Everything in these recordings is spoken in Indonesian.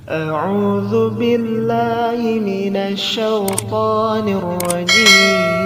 أعوذ بالله من الشيطان الرجيم.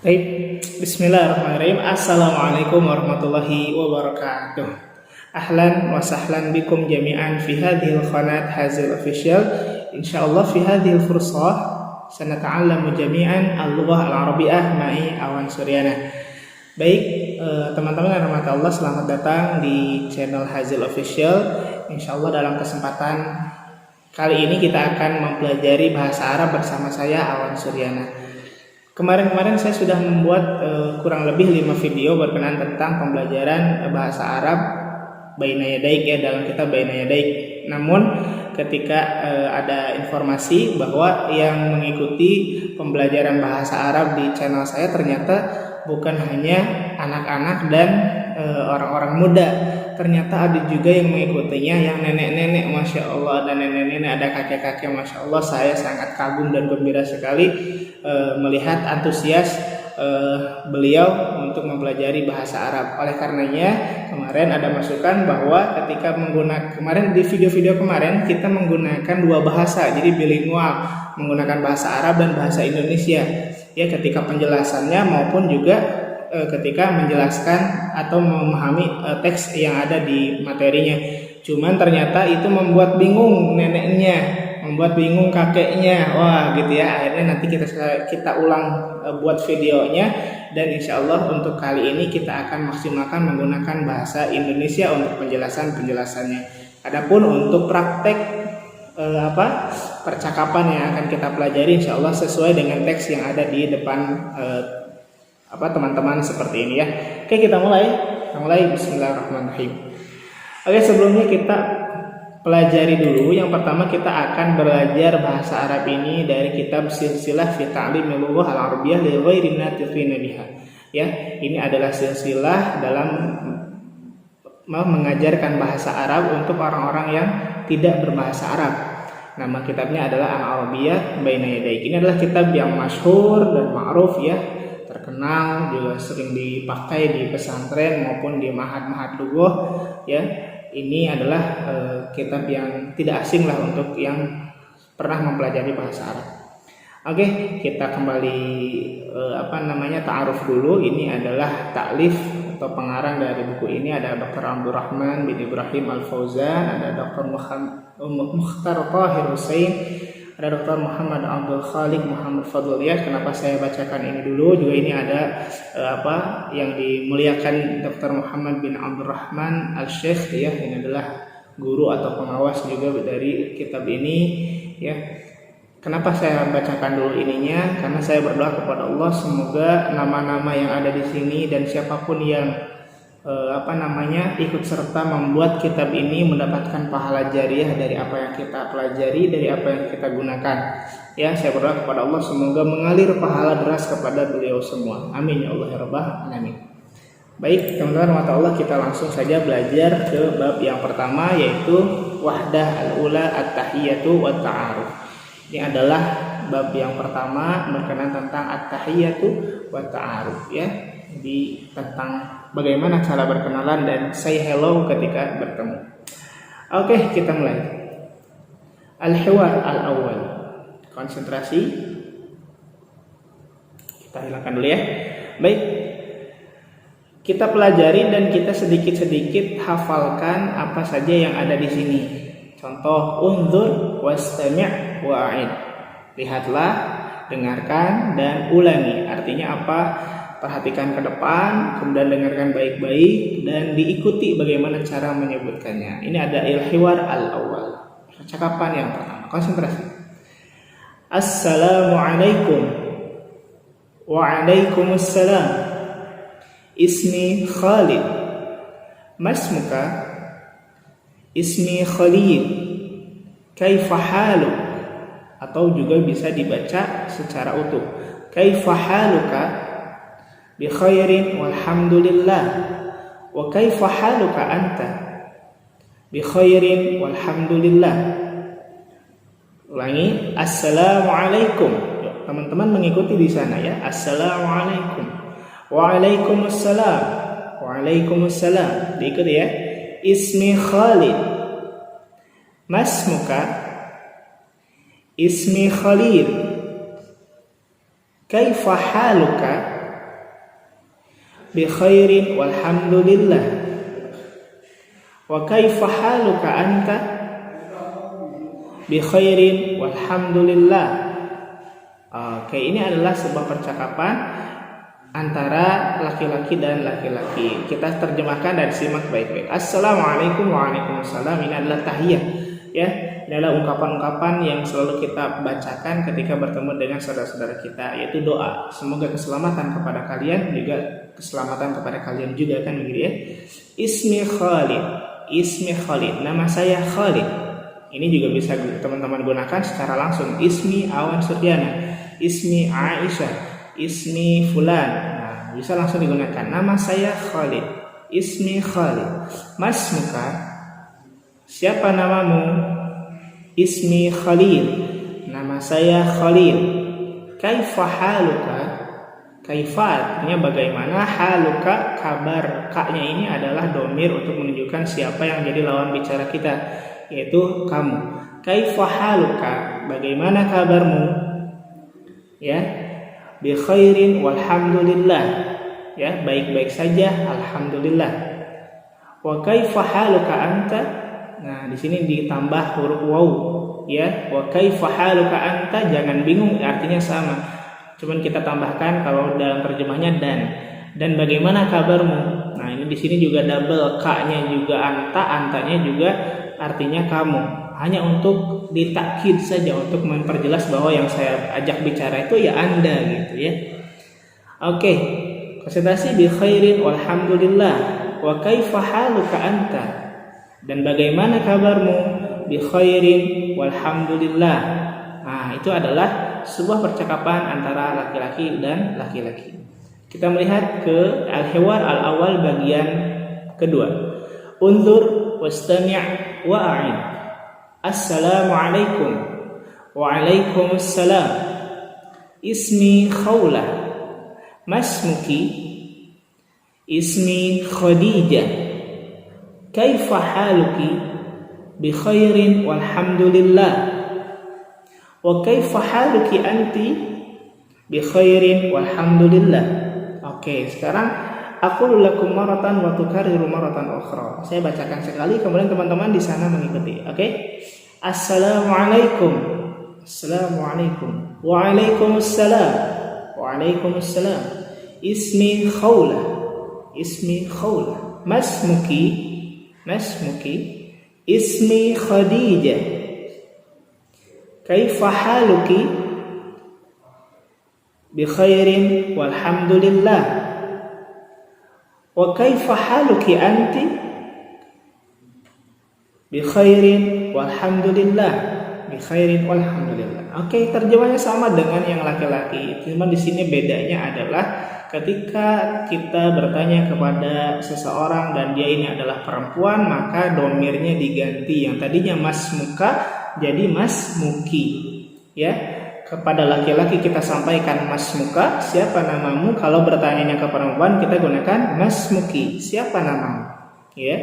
Baik, bismillahirrahmanirrahim. Assalamualaikum warahmatullahi wabarakatuh. Ahlan wa sahlan bikum jami'an fi hadhil qanat Hazil Official. Insyaallah fi hadhil fursah sanata'allamu jami'an al-lughah al-arabiyyah ma'i Awan Suryana. Baik, teman-teman yang dirahmati Allah, selamat datang di channel Hazil Official. Insyaallah dalam kesempatan kali ini kita akan mempelajari bahasa Arab bersama saya Awan Suryana. Kemarin saya sudah membuat kurang lebih 5 video berkenaan tentang pembelajaran bahasa Arab Baina Yadaik, ya, dalam kitab Baina Yadaik. Namun ketika ada informasi bahwa yang mengikuti pembelajaran bahasa Arab di channel saya ternyata bukan hanya anak-anak dan orang-orang muda, ternyata ada juga yang mengikutinya yang nenek-nenek, Masya Allah, ada nenek-nenek, ada kakek-kakek, Masya Allah. Saya sangat kagum dan gembira sekali melihat antusias beliau untuk mempelajari bahasa Arab. Oleh karenanya kemarin ada masukan bahwa ketika kemarin di video-video kemarin kita menggunakan dua bahasa, jadi bilingual, menggunakan bahasa Arab dan bahasa Indonesia, ya, ketika penjelasannya maupun juga ketika menjelaskan atau memahami teks yang ada di materinya. Cuman ternyata itu membuat bingung neneknya, membuat bingung kakeknya. Wah, gitu ya. Akhirnya nanti kita ulang buat videonya, dan insya Allah untuk kali ini kita akan maksimalkan menggunakan bahasa Indonesia untuk penjelasannya. Adapun untuk praktek percakapan yang akan kita pelajari insya Allah sesuai dengan teks yang ada di depan teman-teman seperti ini, ya. Oke, kita mulai bismillahirrahmanirrahim. Oke, sebelumnya kita pelajari dulu. Yang pertama kita akan belajar bahasa Arab ini dari kitab Silsilah fi Ta'limil Lughah Al-Arabiyyah li ghairi natiqin biha. Ya, ini adalah silsilah dalam mengajarkan bahasa Arab untuk orang-orang yang tidak berbahasa Arab. Nama kitabnya adalah Al-Arabiyyah Baina Yadaik. Ini adalah kitab yang masyhur dan ma'ruf, ya, terkenal, juga sering dipakai di pesantren maupun di mahad-mahad lughah, ya. Ini adalah kitab yang tidak asing lah untuk yang pernah mempelajari bahasa Arab. Oke, kita kembali ta'aruf dulu. Ini adalah taklif atau pengarang dari buku ini. Ada Dr. Abdurrahman bin Ibrahim Al-Fauzan, ada Dr. Mukhtar Tahir Hussein, ada Dr. Muhammad Abdul Khaliq Muhammad Fadliyah. Kenapa saya bacakan ini dulu? Juga ini ada yang dimuliakan Dr. Muhammad bin Abdurrahman Al-Syekh, ya. Ini adalah guru atau pengawas juga dari kitab ini, ya. Kenapa saya bacakan dulu ininya? Karena saya berdoa kepada Allah semoga nama-nama yang ada di sini dan siapapun yang ikut serta membuat kitab ini mendapatkan pahala jariah dari apa yang kita pelajari, dari apa yang kita gunakan. Ya, saya berdoa kepada Allah semoga mengalir pahala deras kepada beliau semua. Amin ya Allah ya Rabbal alamin. Baik, teman-teman, mata Allah, kita langsung saja belajar ke bab yang pertama, yaitu wahdah al-ula at-tahiyatu wa ta'aruf. Ini adalah bab yang pertama berkenaan tentang at-tahiyatu wa ta'aruf, ya. Tentang bagaimana cara berkenalan dan say hello ketika bertemu. Oke, kita mulai. Al-hiwar al-awwal. Konsentrasi. Kita hilangkan dulu, ya. Baik. Kita pelajari dan kita sedikit-sedikit hafalkan apa saja yang ada di sini. Contoh, unzur wastami' wa'id. Lihatlah, dengarkan dan ulangi. Artinya apa? Perhatikan ke depan, kemudian dengarkan baik-baik dan diikuti bagaimana cara menyebutkannya. Ini ada al-hiwar al-awwal. Percakapan yang pertama. Konsentrasi. Assalamualaikum. Waalaikumsalam. Ismi Khalid. Masmuka? Ismi Khalid. Kaifa haluk? Atau juga bisa dibaca secara utuh. Kaifa haluka? Bi khairin walhamdulillah. Wa kaifa haluka anta? Bi khairin walhamdulillah. Ulangi, assalamualaikum. Yuk, teman-teman mengikuti di sana ya. Assalamualaikum. Waalaikumsalam. Waalaikumsalam. Diikuti ya. Ismi Khalid. Masmuka? Ismi Khalid. Kaifa haluka? Bi khairin walhamdulillah. Wa kaifa haluka anta? Bi khairin walhamdulillah. Oke, ini adalah sebuah percakapan antara laki-laki dan laki-laki. Kita terjemahkan dan simak baik-baik. Assalamualaikum. Waalaikumsalam. Ini adalah tahiyah ya. Ini adalah ungkapan-ungkapan yang selalu kita bacakan ketika bertemu dengan saudara-saudara kita, yaitu doa. Semoga keselamatan kepada kalian, juga keselamatan kepada kalian juga, kan begitu ya. Ismi Khalid. Ismi Khalid. Nama saya Khalid. Ini juga bisa teman-teman gunakan secara langsung. Ismi Awan Suryana. Ismi Aisyah. Ismi Fulan. Nah, bisa langsung digunakan. Nama saya Khalid. Ismi Khalid. Masmuka? Siapa namamu? Ismi Khalil. Nama saya Khalil. Kaifa haluka? Kaifa artinya bagaimana, haluka kabar. Ka-nya ini adalah domir untuk menunjukkan siapa yang jadi lawan bicara kita, yaitu kamu. Kaifa haluka? Bagaimana kabarmu? Ya. Bi khairin walhamdulillah. Ya, baik-baik saja, alhamdulillah. Wa kaifa haluka anta? Nah, di sini ditambah huruf waw, ya. Wa kaifa haluka anta? Jangan bingung, artinya sama. Cuman kita tambahkan kalau dalam terjemahnya dan bagaimana kabarmu? Nah, ini di sini juga double, ka-nya juga anta, antanya juga artinya kamu. Hanya untuk ditakkid saja, untuk memperjelas bahwa yang saya ajak bicara itu ya Anda gitu ya. Oke. Konsentrasi. Bi khairin walhamdulillah. Wa kaifa haluka anta? Dan bagaimana kabarmu? Bi khairin walhamdulillah. Nah, itu adalah sebuah percakapan antara laki-laki dan laki-laki. Kita melihat ke al-hiwar al-awal bagian kedua. Unzur wastami' wa'in. Assalamualaikum. Waalaikumsalam. Ismi Khawlah. Masmuki? Ismi Khadijah. Kaifa haluki? Bi khairin walhamdulillah. Wa kaifa haluki anti? Bi khairin walhamdulillah. Oke, sekarang aqulu lakum maratan wa tukarriru maratan ukhra. Saya bacakan sekali, kemudian teman-teman di sana mengikuti. Oke? Assalamualaikum. Assalamualaikum. Waalaikumsalam. Waalaikumsalam. Ismi Khawlah. Ismi Khawlah. Masmuki? Masmuki? Ismi Khadijah. Kaifa haluki? Bi khairin walhamdulillah. Wa kaifa haluki anti? Bi khairin walhamdulillah. Bi khairin walhamdulillah. Oke, terjemahnya sama dengan yang laki-laki. Cuma di sini bedanya adalah ketika kita bertanya kepada seseorang dan dia ini adalah perempuan, maka domirnya diganti. Yang tadinya masmuka jadi masmuki. Ya, kepada laki-laki kita sampaikan masmuka, siapa namamu? Kalau bertanyanya ke perempuan kita gunakan masmuki, siapa namamu? Ya.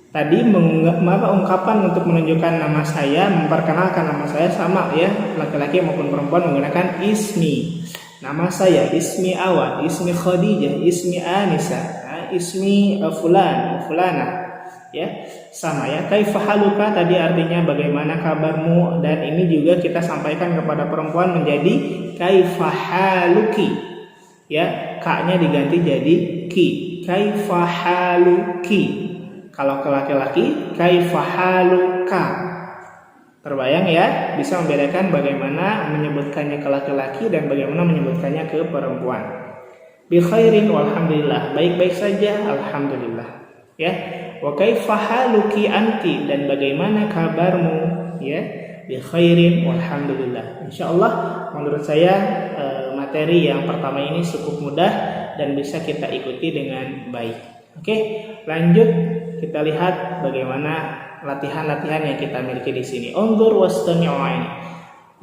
Tadi ungkapan untuk menunjukkan nama saya, memperkenalkan nama saya sama ya, laki-laki maupun perempuan menggunakan ismi. Nama saya Ismi Awan, Ismi Khadijah, Ismi Anisa, Ismi Fulan, Fulana. Ya, sama ya. Kaifa haluka tadi artinya bagaimana kabarmu, dan ini juga kita sampaikan kepada perempuan menjadi kaifa haluki. Ya, ka-nya diganti jadi ki. Kaifa haluki. Kalau ke laki-laki kaifa haluka. Terbayang ya, bisa membedakan bagaimana menyebutkannya ke laki-laki dan bagaimana menyebutkannya ke perempuan. Bi khairin walhamdulillah. Baik-baik saja, alhamdulillah. Ya. Wa kaifa haluki anti, dan bagaimana kabarmu? Ya. Bi khairin walhamdulillah. Insyaallah menurut saya materi yang pertama ini cukup mudah dan bisa kita ikuti dengan baik. Oke, lanjut kita lihat bagaimana latihan-latihan yang kita miliki di sini. Unzur wastami'u ini.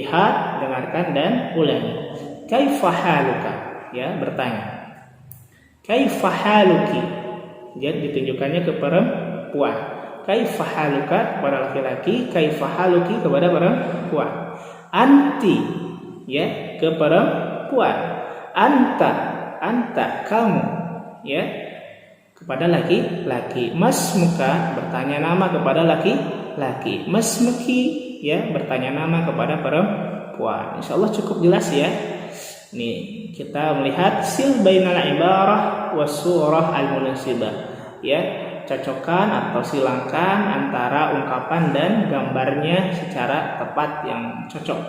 Lihat, dengarkan dan ulangi. Kaifa haluka? Ya, bertanya. Kaifa haluki? Jadi ditunjukkannya ke perempuan. Kaifa haluka kepada laki-laki, kaifa haluki kepada perempuan. Anti, ya, ke perempuan. Anta kamu, ya, kepada laki-laki. Masmuka, bertanya nama kepada laki-laki. Masmuki, ya, bertanya nama kepada perempuan. Insyaallah cukup jelas ya. Nih, kita melihat sil bainal ibarah was surah al-munasibah. Ya, cocokkan atau silangkan antara ungkapan dan gambarnya secara tepat yang cocok.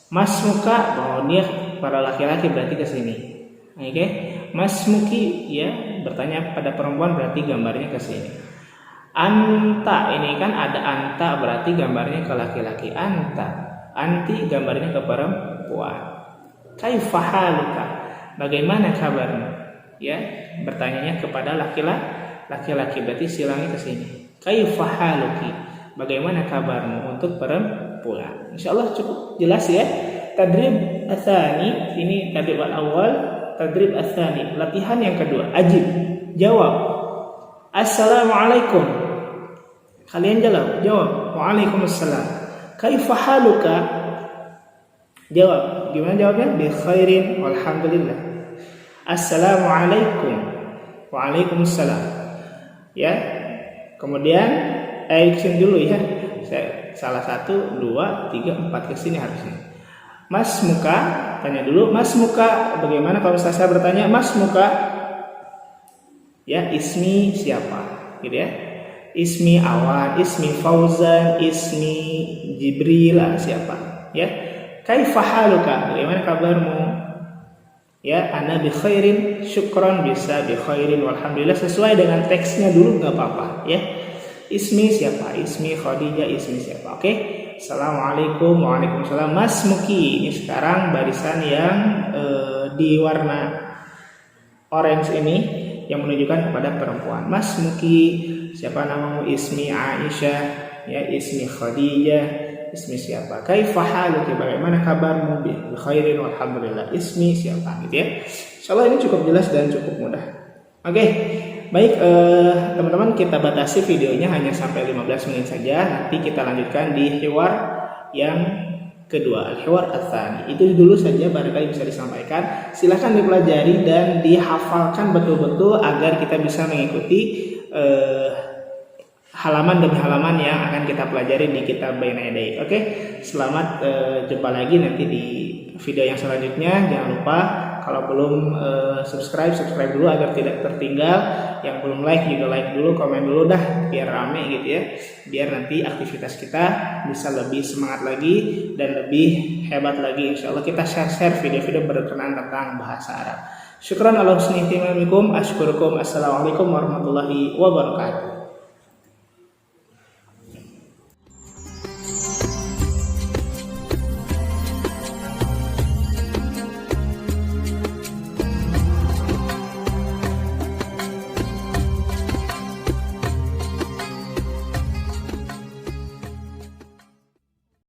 Masmuka, bahwa dia para laki-laki berarti ke sini. Oke. Masmuki, ya, bertanya pada perempuan berarti gambarnya ke sini. Anta, ini kan ada anta berarti gambarnya ke laki-laki. Anti gambarnya ke perempuan. Kaifa haluka? Bagaimana kabarmu? Ya, bertanyanya kepada laki-laki berarti silangnya ke sini. Kaifa haluki? Bagaimana kabarmu untuk perempuan? Insyaallah cukup jelas ya. Tadrib atsani, ini tadrib al-awwal, tadrib atsani, latihan yang kedua. Ajib, jawab. Assalamualaikum. Kalian jawab. Waalaikumsalam. Kaifa haluka? Jawab. Gimana jawabnya? Bi khairin walhamdulillah. Assalamualaikum. Waalaikumsalam. Ya. Kemudian action dulu ya. Salah 1, 2, 3, 4 ke sini harusnya. Mas muka, tanya dulu. Mas muka, bagaimana kalau saya bertanya Mas muka? Ya, ismi siapa? Gitu ya. Ismi Awan, ismi Fauzan, ismi Jibril, siapa? Ya. Kaifa haluka? Bagaimana kabarmu? Ya, ana bi khairin, syukron, bisa bi khairin walhamdulillah, sesuai dengan teksnya dulu enggak apa-apa, ya. Ismi siapa? Ismi Khadijah, ismi siapa? Oke. Assalamualaikum. Waalaikumsalam. Mas Muki, ini sekarang barisan yang di warna orange ini yang menunjukkan kepada perempuan. Mas Muki, siapa namamu? Ismi Aisyah, ya, ismi Khadijah. Ismi siapa? Kaifa haluki? Bagaimana kabarmu? Bi khairin walhamdulillah. Ismi siapa? Gitu ya. Insyaallah ini cukup jelas dan cukup mudah. Oke. Baik, teman-teman, kita batasi videonya hanya sampai 15 menit saja. Nanti kita lanjutkan di hiwar yang kedua, al-hiwar ats-tsani. Itu dulu saja barangkali bisa disampaikan. Silahkan dipelajari dan dihafalkan betul-betul agar kita bisa mengikuti halaman demi halaman yang akan kita pelajari di kitab Baina Yadayk. Oke, selamat jumpa lagi nanti di video yang selanjutnya. Jangan lupa kalau belum subscribe dulu agar tidak tertinggal. Yang belum like juga like dulu, komen dulu dah biar rame gitu ya. Biar nanti aktivitas kita bisa lebih semangat lagi dan lebih hebat lagi. Insyaallah kita share video-video berkenaan tentang bahasa Arab. Syukran ala husni ihtimamikum, asykurukum. Assalamualaikum warahmatullahi wabarakatuh.